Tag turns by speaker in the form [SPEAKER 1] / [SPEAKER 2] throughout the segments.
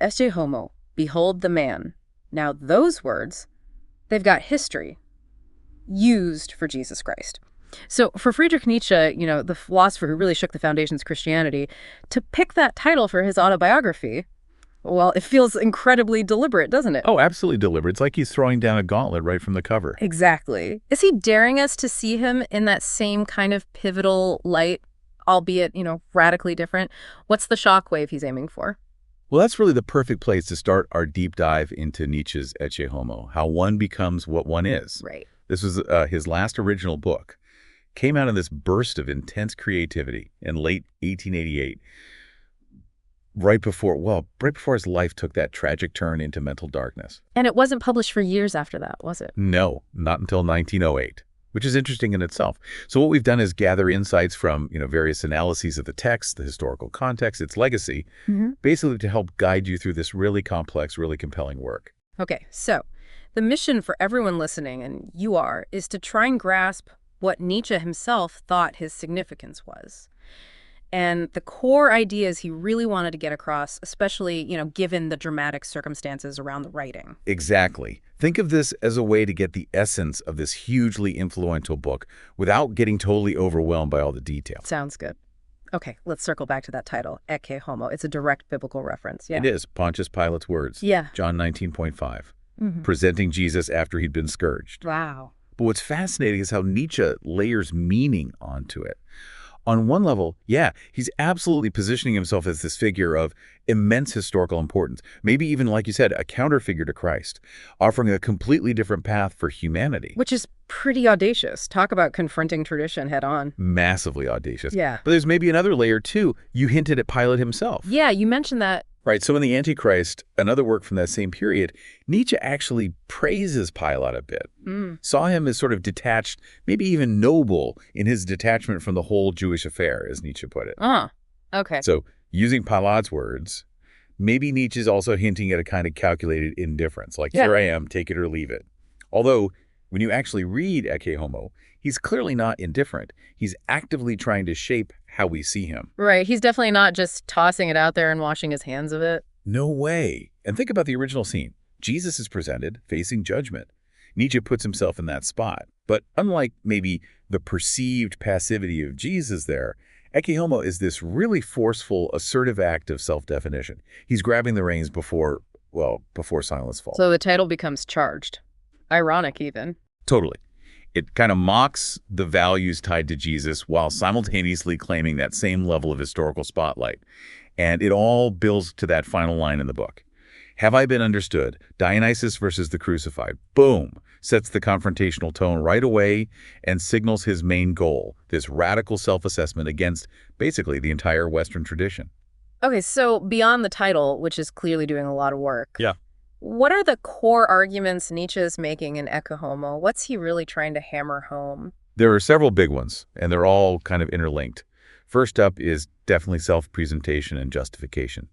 [SPEAKER 1] Ecce Homo, behold the man. Now those words, they've got history used for Jesus Christ. So for Friedrich Nietzsche, the philosopher who really shook the foundations of Christianity, to pick that title for his autobiography, well, it feels incredibly deliberate, doesn't it?
[SPEAKER 2] Oh, absolutely deliberate. It's like he's throwing down a gauntlet right from the cover.
[SPEAKER 1] Exactly. Is he daring us to see him in that same kind of pivotal light, albeit, radically different? What's the shockwave he's aiming for?
[SPEAKER 2] Well, that's really the perfect place to start our deep dive into Nietzsche's Ecce Homo, how one becomes what one is.
[SPEAKER 1] Right.
[SPEAKER 2] This was his last original book. Came out in this burst of intense creativity in late 1888, right before his life took that tragic turn into mental darkness.
[SPEAKER 1] And it wasn't published for years after that, was it?
[SPEAKER 2] No, not until 1908, which is interesting in itself. So what we've done is gather insights from, various analyses of the text, the historical context, its legacy, basically to help guide you through this really complex, really compelling work.
[SPEAKER 1] Okay, so the mission for everyone listening, and you are, is to try and grasp what Nietzsche himself thought his significance was. And the core ideas he really wanted to get across, especially, given the dramatic circumstances around the writing.
[SPEAKER 2] Exactly. Think of this as a way to get the essence of this hugely influential book without getting totally overwhelmed by all the details.
[SPEAKER 1] Sounds good. Okay, let's circle back to that title, Ecce Homo. It's a direct biblical reference. Yeah.
[SPEAKER 2] It is. Pontius Pilate's words.
[SPEAKER 1] Yeah.
[SPEAKER 2] John 19.5. Presenting Jesus after he'd been scourged.
[SPEAKER 1] Wow.
[SPEAKER 2] But what's fascinating is how Nietzsche layers meaning onto it. On one level, he's absolutely positioning himself as this figure of immense historical importance, maybe even, like you said, a counterfigure to Christ, offering a completely different path for humanity.
[SPEAKER 1] Which is pretty audacious. Talk about confronting tradition head on.
[SPEAKER 2] Massively audacious.
[SPEAKER 1] Yeah.
[SPEAKER 2] But there's maybe another layer, too. You hinted at Pilate himself.
[SPEAKER 1] Yeah, you mentioned that.
[SPEAKER 2] Right, so in The Antichrist, another work from that same period, Nietzsche actually praises Pilate a bit, saw him as sort of detached, maybe even noble in his detachment from the whole Jewish affair, as Nietzsche put it.
[SPEAKER 1] Okay.
[SPEAKER 2] So using Pilate's words, maybe Nietzsche's also hinting at a kind of calculated indifference, like, here I am, take it or leave it. Although, when you actually read Ecce Homo, he's clearly not indifferent. He's actively trying to shape how we see him.
[SPEAKER 1] Right. He's definitely not just tossing it out there and washing his hands of it.
[SPEAKER 2] No way. And think about the original scene. Jesus is presented facing judgment. Nietzsche puts himself in that spot. But unlike maybe the perceived passivity of Jesus there, Ecce Homo is this really forceful, assertive act of self-definition. He's grabbing the reins before silence falls.
[SPEAKER 1] So the title becomes charged. Ironic, even.
[SPEAKER 2] Totally. It kind of mocks the values tied to Jesus while simultaneously claiming that same level of historical spotlight. And it all builds to that final line in the book. Have I been understood? Dionysus versus the crucified. Boom! Sets the confrontational tone right away and signals his main goal, this radical self-assessment against basically the entire Western tradition.
[SPEAKER 1] Okay, so beyond the title, which is clearly doing a lot of work.
[SPEAKER 2] Yeah.
[SPEAKER 1] What are the core arguments Nietzsche is making in Ecce Homo? What's he really trying to hammer home?
[SPEAKER 2] There are several big ones, and they're all kind of interlinked. First up is definitely self-presentation and justification.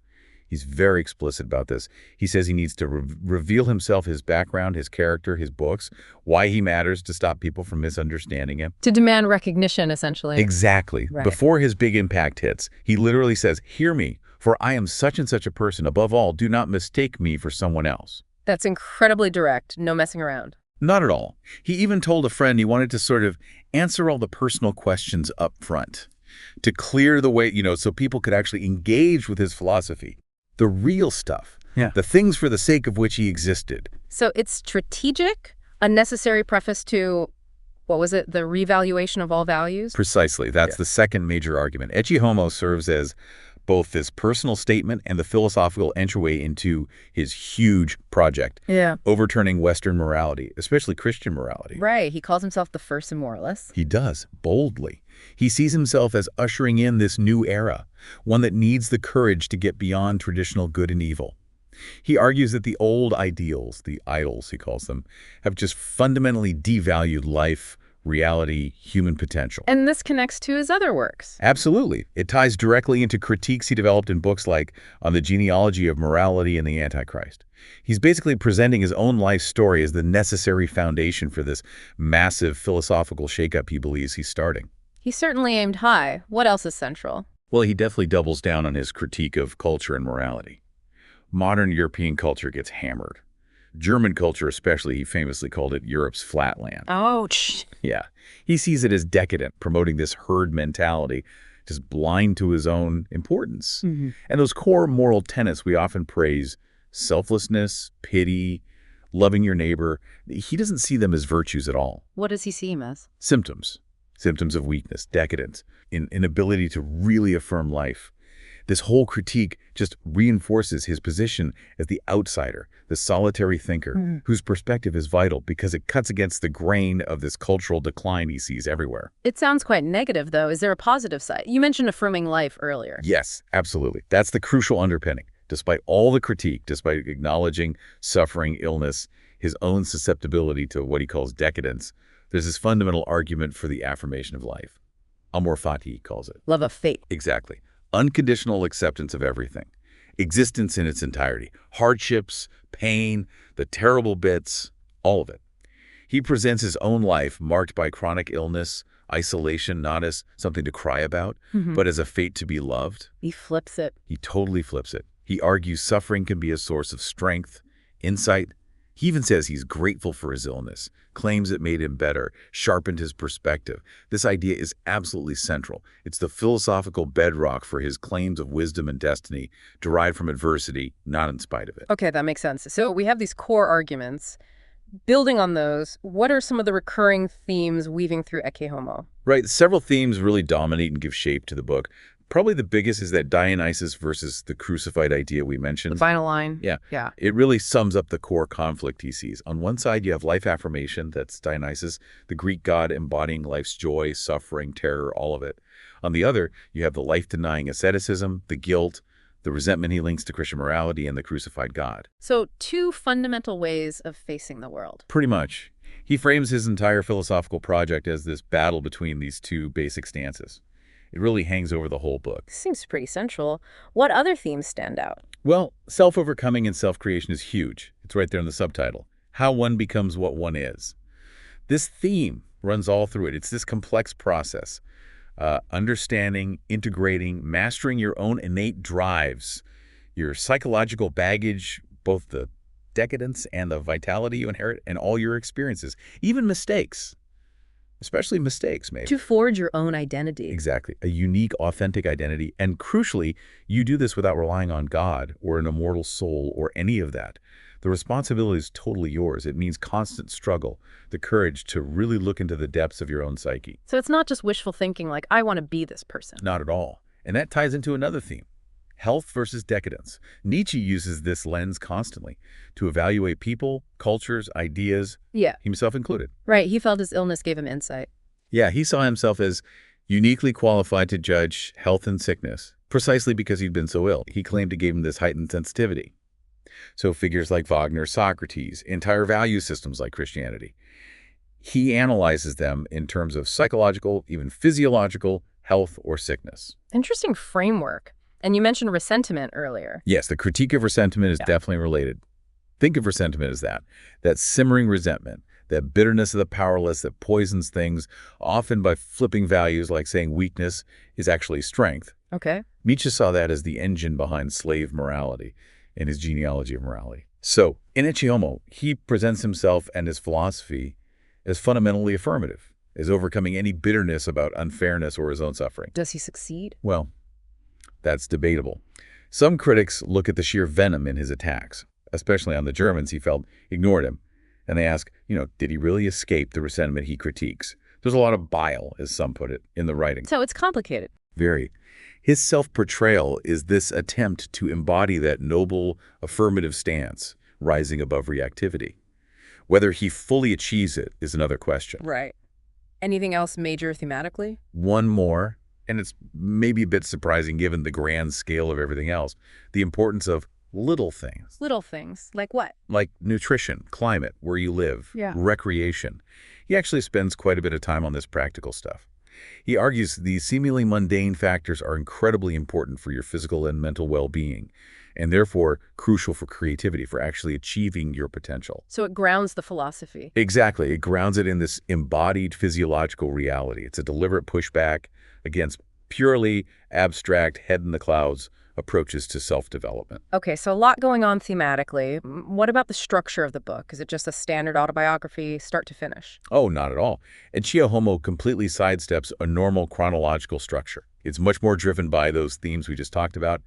[SPEAKER 2] He's very explicit about this. He says he needs to reveal himself, his background, his character, his books, why he matters to stop people from misunderstanding him.
[SPEAKER 1] To demand recognition, essentially.
[SPEAKER 2] Exactly.
[SPEAKER 1] Right.
[SPEAKER 2] Before his big impact hits, he literally says, hear me, for I am such and such a person. Above all, do not mistake me for someone else.
[SPEAKER 1] That's incredibly direct. No messing around.
[SPEAKER 2] Not at all. He even told a friend he wanted to sort of answer all the personal questions up front to clear the way, so people could actually engage with his philosophy. The real stuff. Yeah. The things for the sake of which he existed.
[SPEAKER 1] So it's strategic, a necessary preface to, what was it, the revaluation of all values?
[SPEAKER 2] Precisely. That's the second major argument. Ecce Homo serves as both this personal statement and the philosophical entryway into his huge project, overturning Western morality, especially Christian morality.
[SPEAKER 1] Right. He calls himself the first immoralist.
[SPEAKER 2] He does, boldly. He sees himself as ushering in this new era, one that needs the courage to get beyond traditional good and evil. He argues that the old ideals, the idols he calls them, have just fundamentally devalued life, reality, human potential.
[SPEAKER 1] And this connects to his other works.
[SPEAKER 2] Absolutely. It ties directly into critiques he developed in books like On the Genealogy of Morality and the Antichrist. He's basically presenting his own life story as the necessary foundation for this massive philosophical shakeup he believes he's starting.
[SPEAKER 1] He certainly aimed high. What else is central?
[SPEAKER 2] Well, he definitely doubles down on his critique of culture and morality. modern European culture gets hammered. German culture especially, he famously called it Europe's flatland.
[SPEAKER 1] Ouch.
[SPEAKER 2] Yeah. He sees it as decadent, promoting this herd mentality, just blind to his own importance.
[SPEAKER 1] Mhm.
[SPEAKER 2] And those core moral tenets we often praise, selflessness, pity, loving your neighbor, he doesn't see them as virtues at all.
[SPEAKER 1] What does he see him as?
[SPEAKER 2] Symptoms. Symptoms of weakness, decadence, inability to really affirm life. This whole critique just reinforces his position as the outsider, the solitary thinker, whose perspective is vital because it cuts against the grain of this cultural decline he sees everywhere.
[SPEAKER 1] It sounds quite negative, though. Is there a positive side? You mentioned affirming life earlier.
[SPEAKER 2] Yes, absolutely. That's the crucial underpinning. Despite all the critique, despite acknowledging suffering, illness, his own susceptibility to what he calls decadence, there's this fundamental argument for the affirmation of life. Amor fati, he calls it.
[SPEAKER 1] Love of fate.
[SPEAKER 2] Exactly. Unconditional acceptance of everything. Existence in its entirety. Hardships, pain, the terrible bits, all of it. He presents his own life marked by chronic illness, isolation, not as something to cry about, but as a fate to be loved.
[SPEAKER 1] He flips it.
[SPEAKER 2] He totally flips it. He argues suffering can be a source of strength, insight. He even says he's grateful for his illness, claims it made him better, sharpened his perspective. This idea is absolutely central. It's the philosophical bedrock for his claims of wisdom and destiny, derived from adversity, not in spite of it.
[SPEAKER 1] Okay, that makes sense. So we have these core arguments. Building on those, what are some of the recurring themes weaving through Ecce Homo?
[SPEAKER 2] Right, several themes really dominate and give shape to the book. Probably the biggest is that Dionysus versus the crucified idea we mentioned.
[SPEAKER 1] The final line?
[SPEAKER 2] Yeah.
[SPEAKER 1] Yeah.
[SPEAKER 2] It really sums up the core conflict he sees. On one side, you have life affirmation, that's Dionysus, the Greek god embodying life's joy, suffering, terror, all of it. On the other, you have the life-denying asceticism, the guilt, the resentment he links to Christian morality, and the crucified God.
[SPEAKER 1] So two fundamental ways of facing the world.
[SPEAKER 2] Pretty much. He frames his entire philosophical project as this battle between these two basic stances. It really hangs over the whole book.
[SPEAKER 1] Seems pretty central. What other themes stand out?
[SPEAKER 2] Well, self-overcoming and self-creation is huge. It's right there in the subtitle. How one becomes what one is. This theme runs all through it. It's this complex process. Understanding, integrating, mastering your own innate drives, your psychological baggage, both the decadence and the vitality you inherit, and all your experiences, even mistakes. Especially mistakes, maybe.
[SPEAKER 1] To forge your own identity.
[SPEAKER 2] Exactly. A unique, authentic identity. And crucially, you do this without relying on God or an immortal soul or any of that. The responsibility is totally yours. It means constant struggle, the courage to really look into the depths of your own psyche.
[SPEAKER 1] So it's not just wishful thinking like, I want to be this person.
[SPEAKER 2] Not at all. And that ties into another theme. Health versus decadence. Nietzsche uses this lens constantly to evaluate people, cultures, ideas,
[SPEAKER 1] Yeah.
[SPEAKER 2] himself included.
[SPEAKER 1] Right. He felt his illness gave him insight.
[SPEAKER 2] Yeah, he saw himself as uniquely qualified to judge health and sickness, precisely because he'd been so ill. He claimed it gave him this heightened sensitivity. So figures like Wagner, Socrates, entire value systems like Christianity. He analyzes them in terms of psychological, even physiological, health or sickness.
[SPEAKER 1] Interesting framework. And you mentioned resentment earlier.
[SPEAKER 2] Yes, the critique of resentment is definitely related. Think of resentment as that simmering resentment, that bitterness of the powerless that poisons things, often by flipping values like saying weakness is actually strength.
[SPEAKER 1] Okay.
[SPEAKER 2] Nietzsche saw that as the engine behind slave morality in his genealogy of morality. So, in Ecce Homo, he presents himself and his philosophy as fundamentally affirmative, as overcoming any bitterness about unfairness or his own suffering.
[SPEAKER 1] Does he succeed?
[SPEAKER 2] Well, that's debatable. Some critics look at the sheer venom in his attacks, especially on the Germans he felt ignored him. And they ask, did he really escape the resentment he critiques? There's a lot of bile, as some put it, in the writing.
[SPEAKER 1] So it's complicated.
[SPEAKER 2] Very. His self-portrayal is this attempt to embody that noble, affirmative stance, rising above reactivity. Whether he fully achieves it is another question.
[SPEAKER 1] Right. Anything else major thematically?
[SPEAKER 2] One more, and it's maybe a bit surprising given the grand scale of everything else, the importance of little things.
[SPEAKER 1] Little things. Like what?
[SPEAKER 2] Like nutrition, climate, where you live, recreation. He actually spends quite a bit of time on this practical stuff. He argues these seemingly mundane factors are incredibly important for your physical and mental well-being, and therefore crucial for creativity, for actually achieving your potential.
[SPEAKER 1] So it grounds the philosophy.
[SPEAKER 2] Exactly. It grounds it in this embodied physiological reality. It's a deliberate pushback against purely abstract head-in-the-clouds approaches to self-development.
[SPEAKER 1] Okay, so a lot going on thematically. What about the structure of the book? Is it just a standard autobiography, start to finish?
[SPEAKER 2] Oh, not at all. Ecce Homo completely sidesteps a normal chronological structure. It's much more driven by those themes we just talked about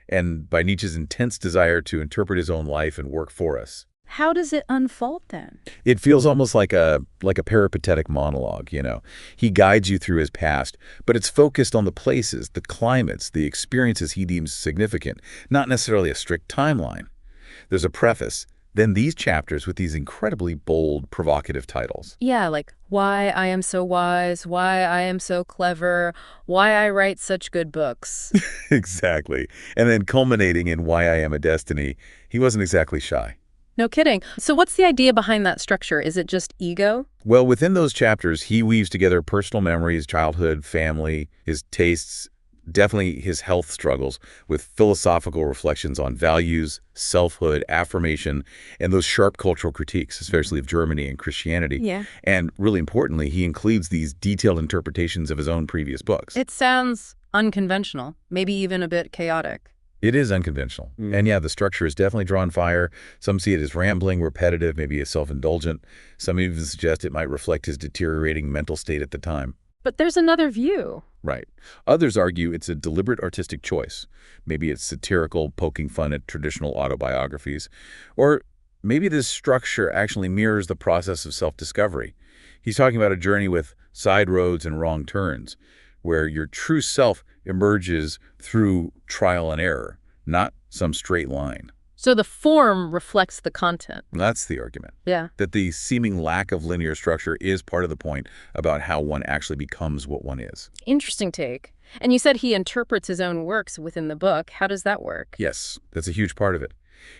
[SPEAKER 2] and by Nietzsche's intense desire to interpret his own life and work for us.
[SPEAKER 1] How does it unfold then?
[SPEAKER 2] It feels almost like a peripatetic monologue, you know. He guides you through his past, but it's focused on the places, the climates, the experiences he deems significant, not necessarily a strict timeline. There's a preface, then these chapters with these incredibly bold, provocative titles.
[SPEAKER 1] Yeah, like why I am so wise, why I am so clever, why I write such good books.
[SPEAKER 2] Exactly. And then culminating in Why I Am a Destiny, he wasn't exactly shy.
[SPEAKER 1] No kidding. So what's the idea behind that structure? Is it just ego?
[SPEAKER 2] Well, within those chapters, he weaves together personal memories, childhood, family, his tastes, definitely his health struggles, with philosophical reflections on values, selfhood, affirmation, and those sharp cultural critiques, especially of Germany and Christianity.
[SPEAKER 1] Yeah.
[SPEAKER 2] And really importantly, he includes these detailed interpretations of his own previous books.
[SPEAKER 1] It sounds unconventional, maybe even a bit chaotic.
[SPEAKER 2] It is unconventional. And yeah, the structure is definitely drawn fire. Some see it as rambling, repetitive, maybe as self-indulgent. Some even suggest it might reflect his deteriorating mental state at the time.
[SPEAKER 1] But there's another view.
[SPEAKER 2] Right. Others argue it's a deliberate artistic choice. Maybe it's satirical, poking fun at traditional autobiographies. Or maybe this structure actually mirrors the process of self-discovery. He's talking about a journey with side roads and wrong turns, where your true self emerges through trial and error, not some straight line.
[SPEAKER 1] So the form reflects the content.
[SPEAKER 2] That's the argument.
[SPEAKER 1] Yeah.
[SPEAKER 2] That the seeming lack of linear structure is part of the point about how one actually becomes what one is.
[SPEAKER 1] Interesting take. And you said he interprets his own works within the book. How does that work?
[SPEAKER 2] Yes, that's a huge part of it.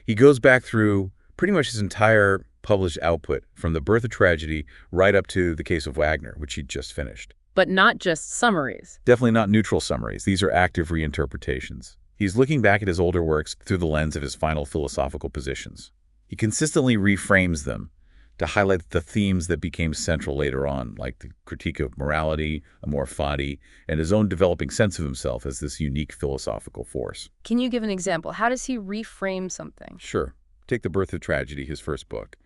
[SPEAKER 2] He goes back through pretty much his entire published output, from The Birth of Tragedy right up to The Case of Wagner, which he just finished.
[SPEAKER 1] But not just summaries.
[SPEAKER 2] Definitely not neutral summaries. These are active reinterpretations. He's looking back at his older works through the lens of his final philosophical positions. He consistently reframes them to highlight the themes that became central later on, like the critique of morality, amor fati, and his own developing sense of himself as this unique philosophical force.
[SPEAKER 1] Can you give an example? How does he reframe something?
[SPEAKER 2] Sure. Take The Birth of Tragedy, his first book.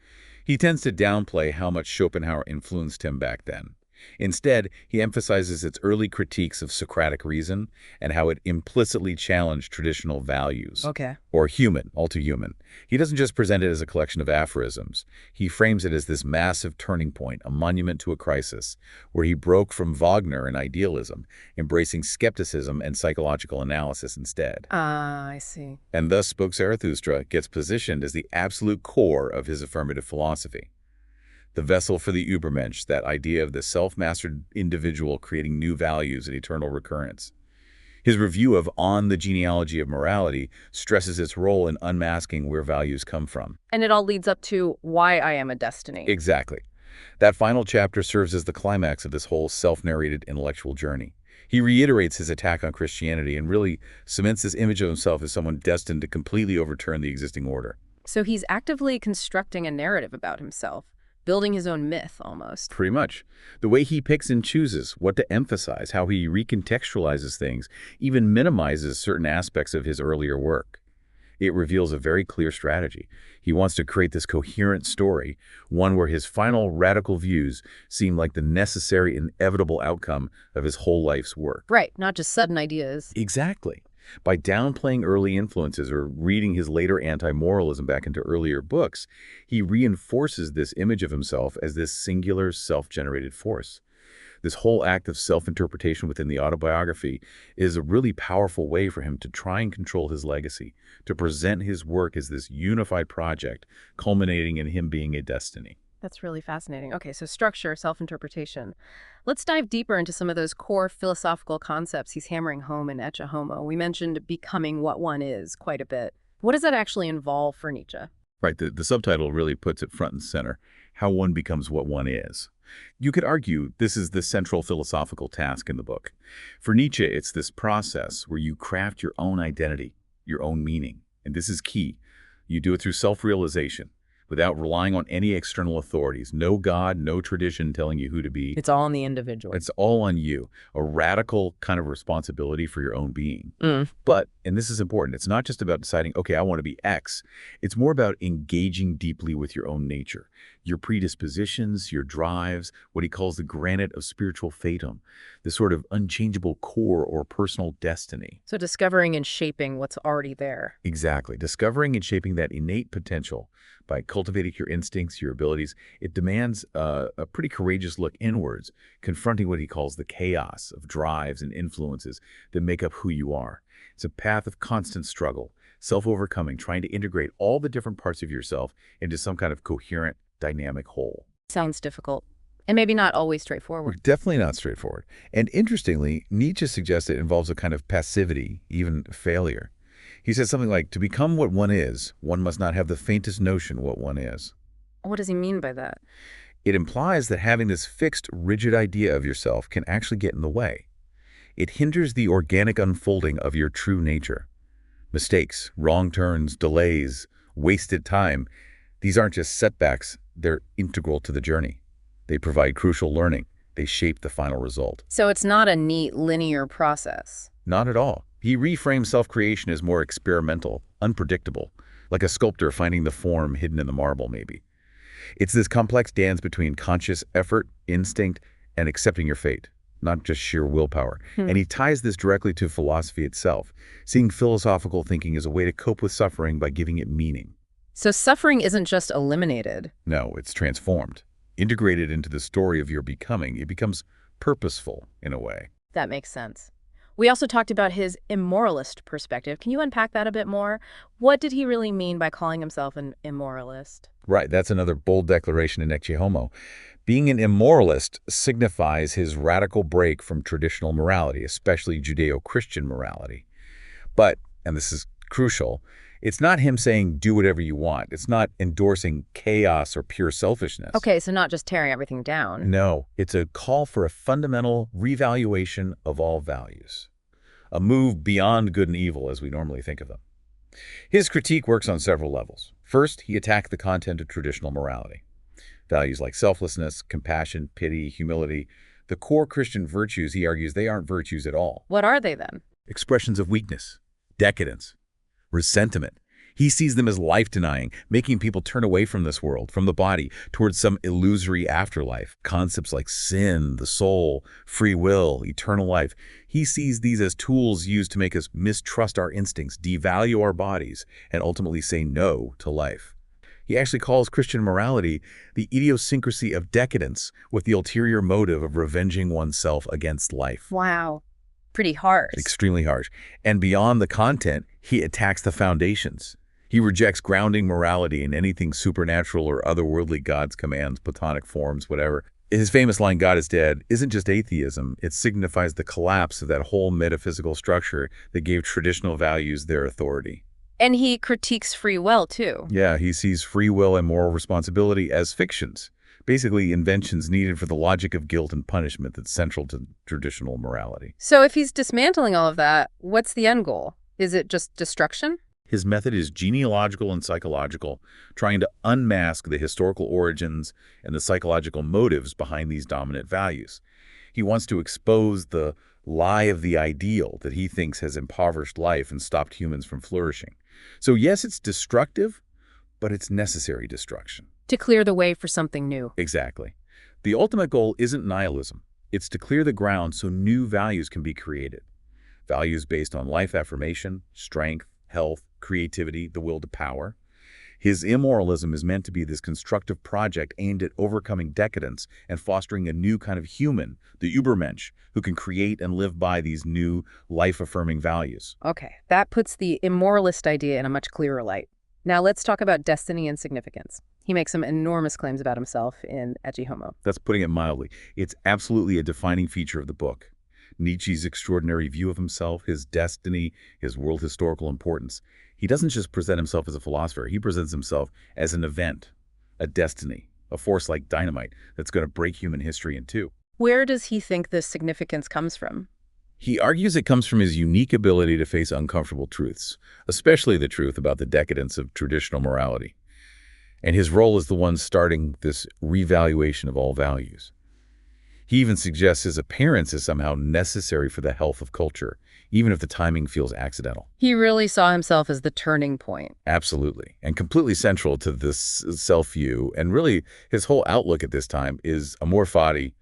[SPEAKER 2] He tends to downplay how much Schopenhauer influenced him back then. Instead, he emphasizes its early critiques of Socratic reason and how it implicitly challenged traditional values.
[SPEAKER 1] Okay.
[SPEAKER 2] Or human, all too human. He doesn't just present it as a collection of aphorisms. He frames it as this massive turning point, a monument to a crisis, where he broke from Wagner and idealism, embracing skepticism and psychological analysis instead.
[SPEAKER 1] Ah, I see.
[SPEAKER 2] And thus Spoke Zarathustra gets positioned as the absolute core of his affirmative philosophy. The vessel for the Übermensch, that idea of the self-mastered individual creating new values and eternal recurrence. His review of On the Genealogy of Morality stresses its role in unmasking where values come from.
[SPEAKER 1] And it all leads up to Why I Am a Destiny.
[SPEAKER 2] Exactly. That final chapter serves as the climax of this whole self-narrated intellectual journey. He reiterates his attack on Christianity and really cements this image of himself as someone destined to completely overturn the existing order.
[SPEAKER 1] So he's actively constructing a narrative about himself, building his own myth, almost.
[SPEAKER 2] Pretty much. The way he picks and chooses what to emphasize, how he recontextualizes things, even minimizes certain aspects of his earlier work. It reveals a very clear strategy. He wants to create this coherent story, one where his final radical views seem like the necessary, inevitable outcome of his whole life's work.
[SPEAKER 1] Right, not just sudden ideas.
[SPEAKER 2] Exactly. By downplaying early influences or reading his later anti-moralism back into earlier books, he reinforces this image of himself as this singular, self-generated force. This whole act of self-interpretation within the autobiography is a really powerful way for him to try and control his legacy, to present his work as this unified project, culminating in him being a destiny.
[SPEAKER 1] That's really fascinating. Okay, so structure, self-interpretation. Let's dive deeper into some of those core philosophical concepts he's hammering home in Ecce Homo. We mentioned becoming what one is quite a bit. What does that actually involve for Nietzsche?
[SPEAKER 2] Right, the subtitle really puts it front and center, how one becomes what one is. You could argue this is the central philosophical task in the book. For Nietzsche, it's this process where you craft your own identity, your own meaning. And this is key. You do it through self-realization, without relying on any external authorities. No God, no tradition telling you who to be.
[SPEAKER 1] It's all on the individual.
[SPEAKER 2] It's all on you. A radical kind of responsibility for your own being.
[SPEAKER 1] Mm.
[SPEAKER 2] But And this is important. It's not just about deciding, okay, I want to be X. It's more about engaging deeply with your own nature, your predispositions, your drives, what he calls the granite of spiritual fatum, the sort of unchangeable core or personal destiny.
[SPEAKER 1] So discovering and shaping what's already there.
[SPEAKER 2] Exactly. Discovering and shaping that innate potential by cultivating your instincts, your abilities, it demands a pretty courageous look inwards, confronting what he calls the chaos of drives and influences that make up who you are. It's a path of constant struggle, self-overcoming, trying to integrate all the different parts of yourself into some kind of coherent, dynamic whole.
[SPEAKER 1] Sounds difficult. And maybe not always straightforward.
[SPEAKER 2] Definitely not straightforward. And interestingly, Nietzsche suggests it involves a kind of passivity, even failure. He says something like, to become what one is, one must not have the faintest notion what one is.
[SPEAKER 1] What does he mean by that?
[SPEAKER 2] It implies that having this fixed, rigid idea of yourself can actually get in the way. It hinders the organic unfolding of your true nature. Mistakes, wrong turns, delays, wasted time, these aren't just setbacks, they're integral to the journey. They provide crucial learning. They shape the final result.
[SPEAKER 1] So it's not a neat, linear process.
[SPEAKER 2] Not at all. He reframes self-creation as more experimental, unpredictable, like a sculptor finding the form hidden in the marble, maybe. It's this complex dance between conscious effort, instinct, and accepting your fate, not just sheer willpower. And he ties this directly to philosophy itself, seeing philosophical thinking as a way to cope with suffering by giving it meaning.
[SPEAKER 1] So suffering isn't just eliminated.
[SPEAKER 2] No, it's transformed. Integrated into the story of your becoming, it becomes purposeful in a way.
[SPEAKER 1] That makes sense. We also talked about his immoralist perspective. Can you unpack that a bit more? What did he really mean by calling himself an immoralist?
[SPEAKER 2] Right, that's another bold declaration in Ecce Homo. Being an immoralist signifies his radical break from traditional morality, especially Judeo-Christian morality. But, and this is crucial, it's not him saying do whatever you want. It's not endorsing chaos or pure selfishness.
[SPEAKER 1] Okay, so not just tearing everything down.
[SPEAKER 2] No, it's a call for a fundamental revaluation of all values. A move beyond good and evil as we normally think of them. His critique works on several levels. First, he attacked the content of traditional morality. Values like selflessness, compassion, pity, humility, the core Christian virtues, he argues they aren't virtues at all.
[SPEAKER 1] What are they then?
[SPEAKER 2] Expressions of weakness, decadence, resentment. He sees them as life-denying, making people turn away from this world, from the body, towards some illusory afterlife. Concepts like sin, the soul, free will, eternal life. He sees these as tools used to make us mistrust our instincts, devalue our bodies, and ultimately say no to life. He actually calls Christian morality the idiosyncrasy of decadence with the ulterior motive of revenging oneself against life.
[SPEAKER 1] Wow. Pretty harsh.
[SPEAKER 2] Extremely harsh. And beyond the content, he attacks the foundations. He rejects grounding morality in anything supernatural or otherworldly God's commands, platonic forms, whatever. His famous line, God is dead, isn't just atheism. It signifies the collapse of that whole metaphysical structure that gave traditional values their authority.
[SPEAKER 1] And he critiques free will, too.
[SPEAKER 2] Yeah, he sees free will and moral responsibility as fictions, basically inventions needed for the logic of guilt and punishment that's central to traditional morality.
[SPEAKER 1] So if he's dismantling all of that, what's the end goal? Is it just destruction?
[SPEAKER 2] His method is genealogical and psychological, trying to unmask the historical origins and the psychological motives behind these dominant values. He wants to expose the lie of the ideal that he thinks has impoverished life and stopped humans from flourishing. So yes, it's destructive, but it's necessary destruction.
[SPEAKER 1] To clear the way for something new.
[SPEAKER 2] Exactly. The ultimate goal isn't nihilism. It's to clear the ground so new values can be created. Values based on life affirmation, strength, health, creativity, the will to power. His immoralism is meant to be this constructive project aimed at overcoming decadence and fostering a new kind of human, the Übermensch, who can create and live by these new life-affirming values.
[SPEAKER 1] Okay, that puts the immoralist idea in a much clearer light. Now let's talk about destiny and significance. He makes some enormous claims about himself in Ecce Homo.
[SPEAKER 2] That's putting it mildly. It's absolutely a defining feature of the book. Nietzsche's extraordinary view of himself, his destiny, his world historical importance. He doesn't just present himself as a philosopher. He presents himself as an event, a destiny, a force like dynamite that's going to break human history in two.
[SPEAKER 1] Where does he think this significance comes from?
[SPEAKER 2] He argues it comes from his unique ability to face uncomfortable truths, especially the truth about the decadence of traditional morality. And his role is the one starting this revaluation of all values. He even suggests his appearance is somehow necessary for the health of culture. even if the timing feels accidental.
[SPEAKER 1] He really saw himself as the turning point.
[SPEAKER 2] Absolutely. And completely central to this self-view, and really his whole outlook at this time, is amor fati,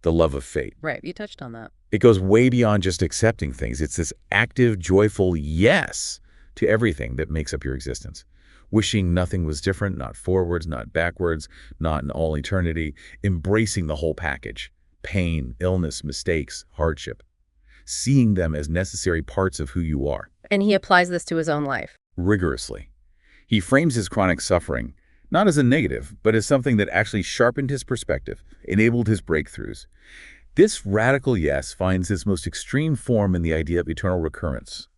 [SPEAKER 2] the love of fate.
[SPEAKER 1] Right, you touched on that.
[SPEAKER 2] It goes way beyond just accepting things. It's this active, joyful yes to everything that makes up your existence. Wishing nothing was different, not forwards, not backwards, not in all eternity. Embracing the whole package. Pain, illness, mistakes, hardship. Seeing them as necessary parts of who you are.
[SPEAKER 1] And he applies this to his own life.
[SPEAKER 2] Rigorously. He frames his chronic suffering not as a negative, but as something that actually sharpened his perspective, enabled his breakthroughs. This radical yes finds its most extreme form in the idea of eternal recurrence.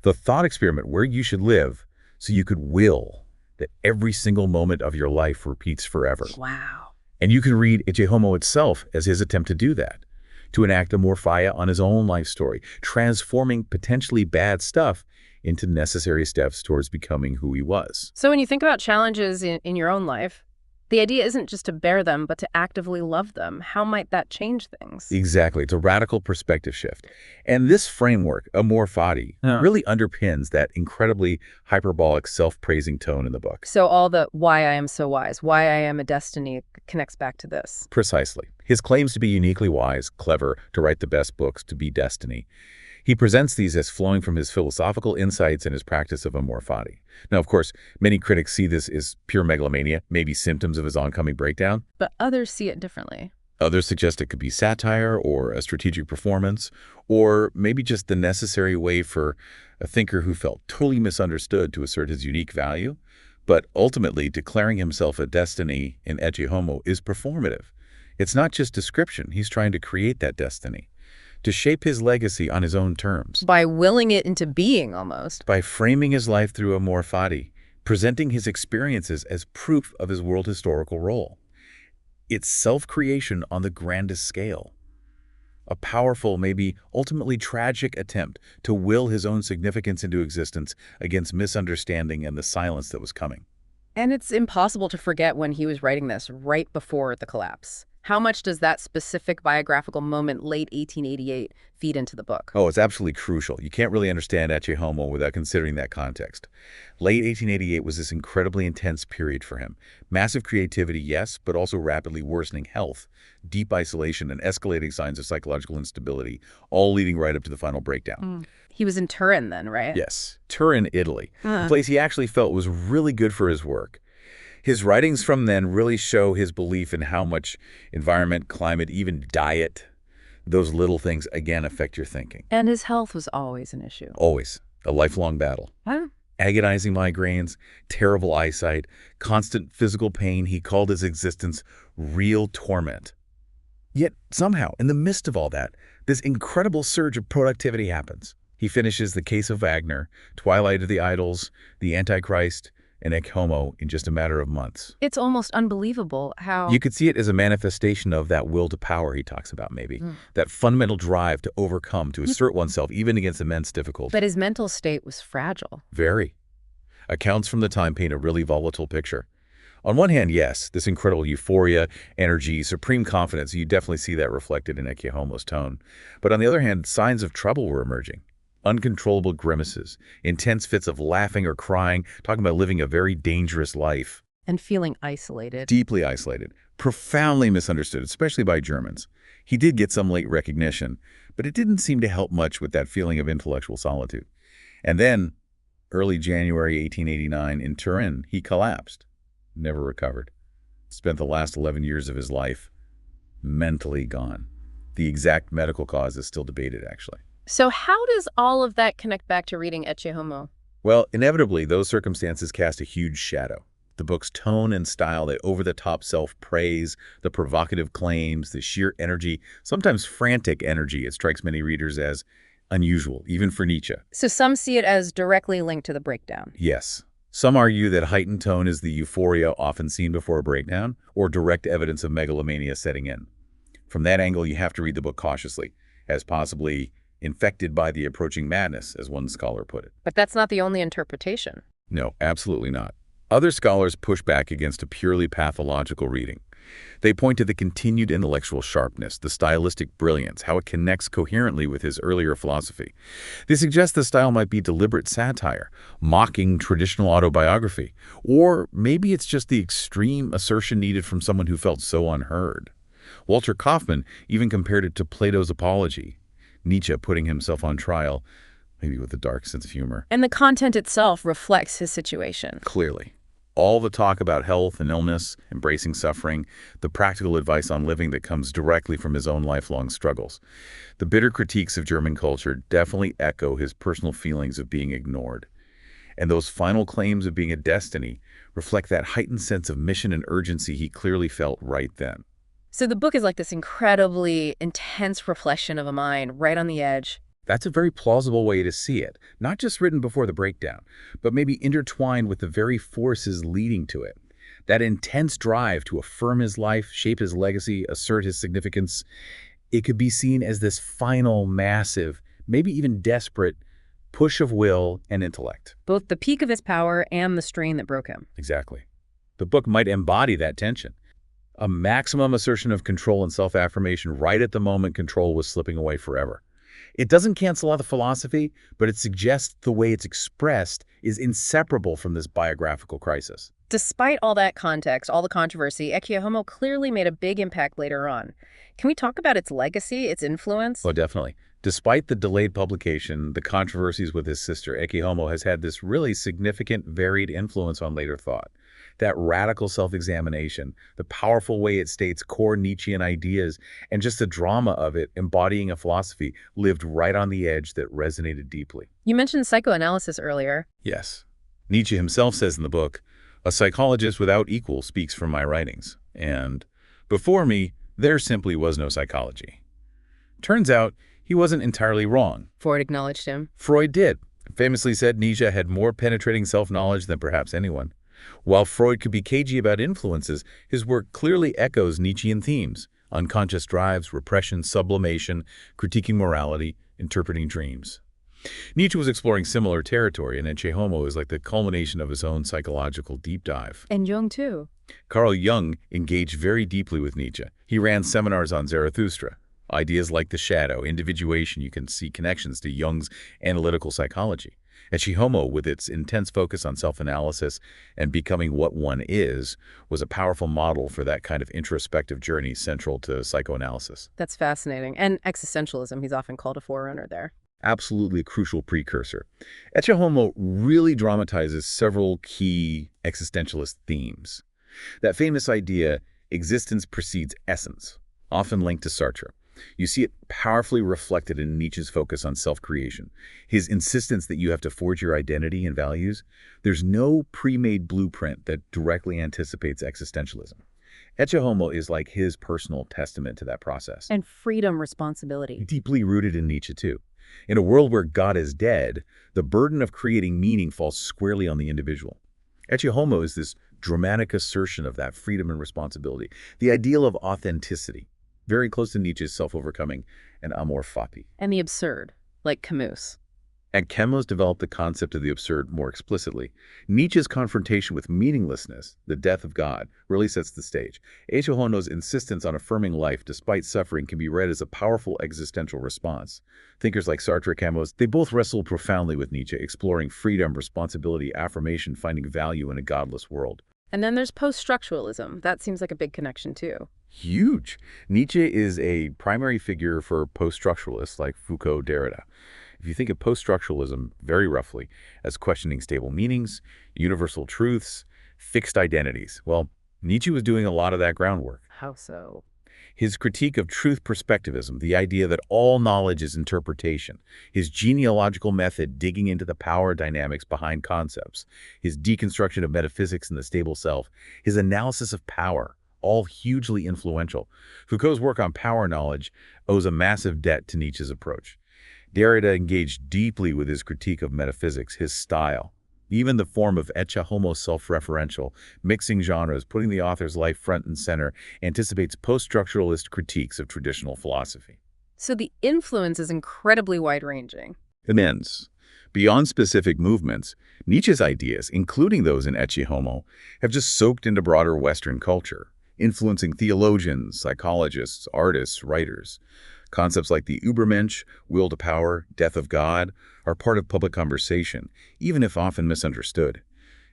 [SPEAKER 2] The thought experiment where you should live so you could will that every single moment of your life repeats forever.
[SPEAKER 1] Wow.
[SPEAKER 2] And you can read Ecce Homo itself as his attempt to do that, to enact amor fati on his own life story, transforming potentially bad stuff into necessary steps towards becoming who he was.
[SPEAKER 1] So when you think about challenges in your own life, the idea isn't just to bear them, but to actively love them. How might that change things?
[SPEAKER 2] Exactly. It's a radical perspective shift. And this framework, amor fati, really underpins that incredibly hyperbolic, self-praising tone in the book.
[SPEAKER 1] So all the why I am so wise, why I am a destiny connects back to this.
[SPEAKER 2] Precisely. His claims to be uniquely wise, clever, to write the best books, to be destiny. He presents these as flowing from his philosophical insights and his practice of amor fati. Now, of course, many critics see this as pure megalomania, maybe symptoms of his oncoming breakdown.
[SPEAKER 1] But others see it differently.
[SPEAKER 2] Others suggest it could be satire or a strategic performance, or maybe just the necessary way for a thinker who felt totally misunderstood to assert his unique value. But ultimately, declaring himself a destiny in Ecce Homo is performative. It's not just description. He's trying to create that destiny, to shape his legacy on his own terms.
[SPEAKER 1] By willing it into being, almost.
[SPEAKER 2] By framing his life through amor fati, presenting his experiences as proof of his world historical role. It's self-creation on the grandest scale. A powerful, maybe ultimately tragic attempt to will his own significance into existence against misunderstanding and the silence that was coming.
[SPEAKER 1] And it's impossible to forget when he was writing this, right before the collapse. How much does that specific biographical moment, late 1888, feed into the book?
[SPEAKER 2] Oh, it's absolutely crucial. You can't really understand Ecce Homo without considering that context. Late 1888 was this incredibly intense period for him. Massive creativity, yes, but also rapidly worsening health, deep isolation, and escalating signs of psychological instability, all leading right up to the final breakdown.
[SPEAKER 1] He was in Turin then, right?
[SPEAKER 2] Yes, Turin, Italy, a place he actually felt was really good for his work. His writings from then really show his belief in how much environment, climate, even diet, those little things, again, affect your thinking.
[SPEAKER 1] And his health was always an issue.
[SPEAKER 2] Always. A lifelong battle. Agonizing migraines, terrible eyesight, constant physical pain. He called his existence real torment. Yet somehow, in the midst of all that, this incredible surge of productivity happens. He finishes The Case of Wagner, Twilight of the Idols, The Antichrist, and Ecce Homo in just a matter of months.
[SPEAKER 1] It's almost unbelievable how...
[SPEAKER 2] You could see it as a manifestation of that will to power he talks about, maybe. That fundamental drive to overcome, to assert oneself, even against immense difficulty.
[SPEAKER 1] But his mental state was fragile.
[SPEAKER 2] Very. Accounts from the time paint a really volatile picture. On one hand, yes, this incredible euphoria, energy, supreme confidence, you definitely see that reflected in Ecce Homo's tone. But on the other hand, signs of trouble were emerging. Uncontrollable grimaces, intense fits of laughing or crying, talking about living a very dangerous life.
[SPEAKER 1] And feeling isolated.
[SPEAKER 2] Deeply isolated, profoundly misunderstood, especially by Germans. He did get some late recognition, but it didn't seem to help much with that feeling of intellectual solitude. And then, early January 1889, in Turin, he collapsed. Never recovered. Spent the last 11 years of his life mentally gone. The exact medical cause is still debated, actually.
[SPEAKER 1] So how does all of that connect back to reading Ecce Homo?
[SPEAKER 2] Well, inevitably, those circumstances cast a huge shadow. The book's tone and style, the over-the-top self-praise, the provocative claims, the sheer energy, sometimes frantic energy, it strikes many readers as unusual, even for Nietzsche.
[SPEAKER 1] So some see it as directly linked to the breakdown.
[SPEAKER 2] Yes. Some argue that heightened tone is the euphoria often seen before a breakdown, or direct evidence of megalomania setting in. From that angle, you have to read the book cautiously, as possibly infected by the approaching madness, as one scholar put it.
[SPEAKER 1] But that's not the only interpretation.
[SPEAKER 2] No, absolutely not. Other scholars push back against a purely pathological reading. They point to the continued intellectual sharpness, the stylistic brilliance, how it connects coherently with his earlier philosophy. They suggest the style might be deliberate satire, mocking traditional autobiography, or maybe it's just the extreme assertion needed from someone who felt so unheard. Walter Kaufmann even compared it to Plato's Apology, Nietzsche putting himself on trial, maybe with a dark sense of humor.
[SPEAKER 1] And the content itself reflects his situation.
[SPEAKER 2] Clearly. All the talk about health and illness, embracing suffering, the practical advice on living that comes directly from his own lifelong struggles. The bitter critiques of German culture definitely echo his personal feelings of being ignored. And those final claims of being a destiny reflect that heightened sense of mission and urgency he clearly felt right then.
[SPEAKER 1] So the book is like this incredibly intense reflection of a mind right on the edge.
[SPEAKER 2] That's a very plausible way to see it, not just written before the breakdown, but maybe intertwined with the very forces leading to it. That intense drive to affirm his life, shape his legacy, assert his significance, it could be seen as this final, massive, maybe even desperate push of will and intellect.
[SPEAKER 1] Both the peak of his power and the strain that broke him.
[SPEAKER 2] Exactly. The book might embody that tension. A maximum assertion of control and self-affirmation right at the moment control was slipping away forever. It doesn't cancel out the philosophy, but it suggests the way it's expressed is inseparable from this biographical crisis.
[SPEAKER 1] Despite all that context, all the controversy, Ecce Homo clearly made a big impact later on. Can we talk about its legacy, its influence?
[SPEAKER 2] Oh, definitely. Despite the delayed publication, the controversies with his sister, Ecce Homo has had this really significant, varied influence on later thought. That radical self-examination, the powerful way it states core Nietzschean ideas, and just the drama of it embodying a philosophy lived right on the edge that resonated deeply.
[SPEAKER 1] You mentioned psychoanalysis earlier.
[SPEAKER 2] Yes. Nietzsche himself says in the book, "A psychologist without equal speaks from my writings," and before me, there simply was no psychology. Turns out, he wasn't entirely wrong.
[SPEAKER 1] Freud acknowledged him.
[SPEAKER 2] Freud did. Famously said Nietzsche had more penetrating self-knowledge than perhaps anyone. While Freud could be cagey about influences, his work clearly echoes Nietzschean themes: unconscious drives, repression, sublimation, critiquing morality, interpreting dreams. Nietzsche was exploring similar territory, and Ecce Homo is like the culmination of his own psychological deep dive.
[SPEAKER 1] And Jung, too.
[SPEAKER 2] Carl Jung engaged very deeply with Nietzsche. He ran seminars on Zarathustra. Ideas like the shadow, individuation, you can see connections to Jung's analytical psychology. Ecce Homo, with its intense focus on self-analysis and becoming what one is, was a powerful model for that kind of introspective journey central to psychoanalysis.
[SPEAKER 1] That's fascinating. And existentialism, he's often called a forerunner there.
[SPEAKER 2] Absolutely a crucial precursor. Ecce Homo really dramatizes several key existentialist themes. That famous idea, existence precedes essence, often linked to Sartre. You see it powerfully reflected in Nietzsche's focus on self-creation, his insistence that you have to forge your identity and values. There's no pre-made blueprint that directly anticipates existentialism. Ecce Homo is like his personal testament to that process.
[SPEAKER 1] And freedom, responsibility.
[SPEAKER 2] Deeply rooted in Nietzsche, too. In a world where God is dead, the burden of creating meaning falls squarely on the individual. Ecce Homo is this dramatic assertion of that freedom and responsibility, the ideal of authenticity, very close to Nietzsche's self-overcoming and amor fati.
[SPEAKER 1] And the absurd, like Camus.
[SPEAKER 2] And Camus developed the concept of the absurd more explicitly. Nietzsche's confrontation with meaninglessness, the death of God, really sets the stage. Ecce Homo's insistence on affirming life despite suffering can be read as a powerful existential response. Thinkers like Sartre and Camus, they both wrestled profoundly with Nietzsche, exploring freedom, responsibility, affirmation, finding value in a godless world.
[SPEAKER 1] And then there's post-structuralism. That seems like a big connection, too.
[SPEAKER 2] Huge. Nietzsche is a primary figure for post-structuralists like Foucault, Derrida. If you think of post-structuralism, very roughly, as questioning stable meanings, universal truths, fixed identities, well, Nietzsche was doing a lot of that groundwork.
[SPEAKER 1] How so?
[SPEAKER 2] His critique of truth perspectivism, the idea that all knowledge is interpretation, his genealogical method digging into the power dynamics behind concepts, his deconstruction of metaphysics and the stable self, his analysis of power, all hugely influential. Foucault's work on power knowledge owes a massive debt to Nietzsche's approach. Derrida engaged deeply with his critique of metaphysics, his style, even the form of Ecce Homo self-referential, mixing genres, putting the author's life front and center, anticipates post-structuralist critiques of traditional philosophy.
[SPEAKER 1] So the influence is incredibly wide-ranging.
[SPEAKER 2] Immense. Beyond specific movements, Nietzsche's ideas, including those in Ecce Homo, have just soaked into broader Western culture. influencing theologians, psychologists, artists, writers. Concepts like the Übermensch, will to power, death of God, are part of public conversation, even if often misunderstood.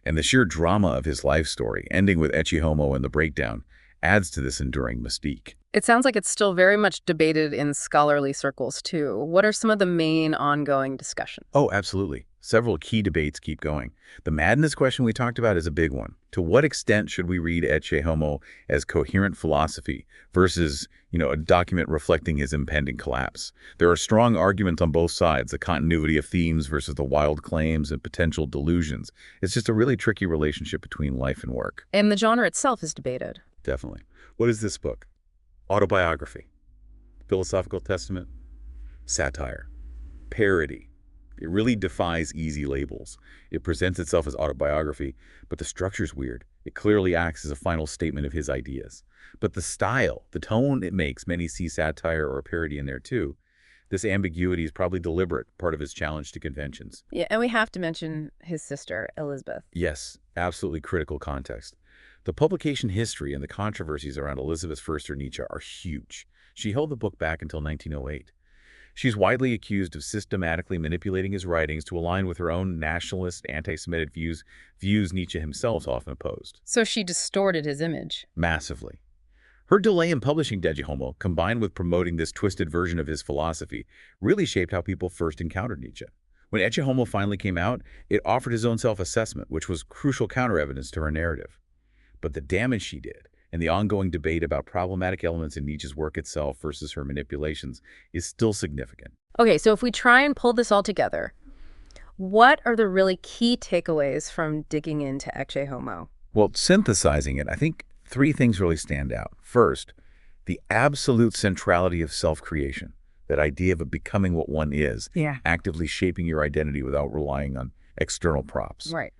[SPEAKER 2] And the sheer drama of his life story, ending with Ecce Homo and the breakdown, adds to this enduring mystique.
[SPEAKER 1] It sounds like it's still very much debated in scholarly circles, too. What are some of the main ongoing discussions?
[SPEAKER 2] Oh, absolutely. Several key debates keep going. The madness question we talked about is a big one. To what extent should we read Ecce Homo as coherent philosophy versus, a document reflecting his impending collapse? There are strong arguments on both sides, the continuity of themes versus the wild claims and potential delusions. It's just a really tricky relationship between life and work.
[SPEAKER 1] And the genre itself is debated.
[SPEAKER 2] Definitely. What is this book? Autobiography, philosophical testament, satire, parody. It really defies easy labels. It presents itself as autobiography, but the structure's weird. It clearly acts as a final statement of his ideas. But the style, the tone it makes, many see satire or a parody in there too. This ambiguity is probably deliberate, part of his challenge to conventions.
[SPEAKER 1] Yeah, and we have to mention his sister, Elizabeth.
[SPEAKER 2] Yes, absolutely critical context. The publication history and the controversies around Elizabeth Förster Nietzsche are huge. She held the book back until 1908. She's widely accused of systematically manipulating his writings to align with her own nationalist, anti-Semitic views Nietzsche himself often opposed.
[SPEAKER 1] So she distorted his image.
[SPEAKER 2] Massively. Her delay in publishing Ecce Homo, combined with promoting this twisted version of his philosophy, really shaped how people first encountered Nietzsche. When Ecce Homo finally came out, it offered his own self-assessment, which was crucial counter-evidence to her narrative. But the damage she did, and the ongoing debate about problematic elements in Nietzsche's work itself versus her manipulations, is still significant.
[SPEAKER 1] Okay, so if we try and pull this all together, what are the really key takeaways from digging into Ecce Homo?
[SPEAKER 2] Well, synthesizing it, I think three things really stand out. First, the absolute centrality of self-creation, that idea of becoming what one is, actively shaping your identity without relying on external props.
[SPEAKER 1] Right.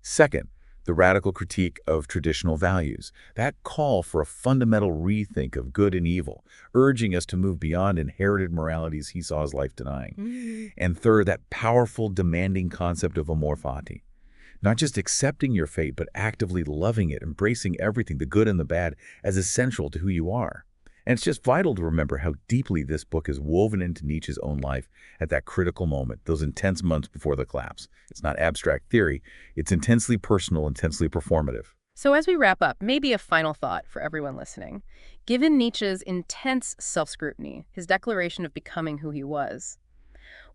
[SPEAKER 2] Second, the radical critique of traditional values, that call for a fundamental rethink of good and evil, urging us to move beyond inherited moralities he saw his life denying. And third, that powerful, demanding concept of amor fati, not just accepting your fate, but actively loving it, embracing everything, the good and the bad, as essential to who you are. And it's just vital to remember how deeply this book is woven into Nietzsche's own life at that critical moment, those intense months before the collapse. It's not abstract theory. It's intensely personal, intensely performative.
[SPEAKER 1] So as we wrap up, maybe a final thought for everyone listening. Given Nietzsche's intense self-scrutiny, his declaration of becoming who he was,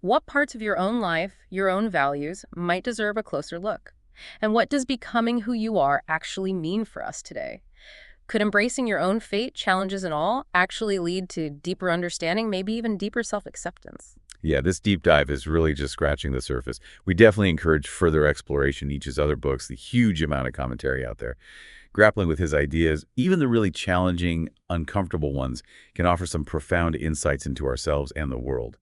[SPEAKER 1] what parts of your own life, your own values, might deserve a closer look? And what does becoming who you are actually mean for us today? Could embracing your own fate, challenges and all, actually lead to deeper understanding, maybe even deeper self-acceptance?
[SPEAKER 2] Yeah, this deep dive is really just scratching the surface. We definitely encourage further exploration in Nietzsche's other books, the huge amount of commentary out there. Grappling with his ideas, even the really challenging, uncomfortable ones, can offer some profound insights into ourselves and the world.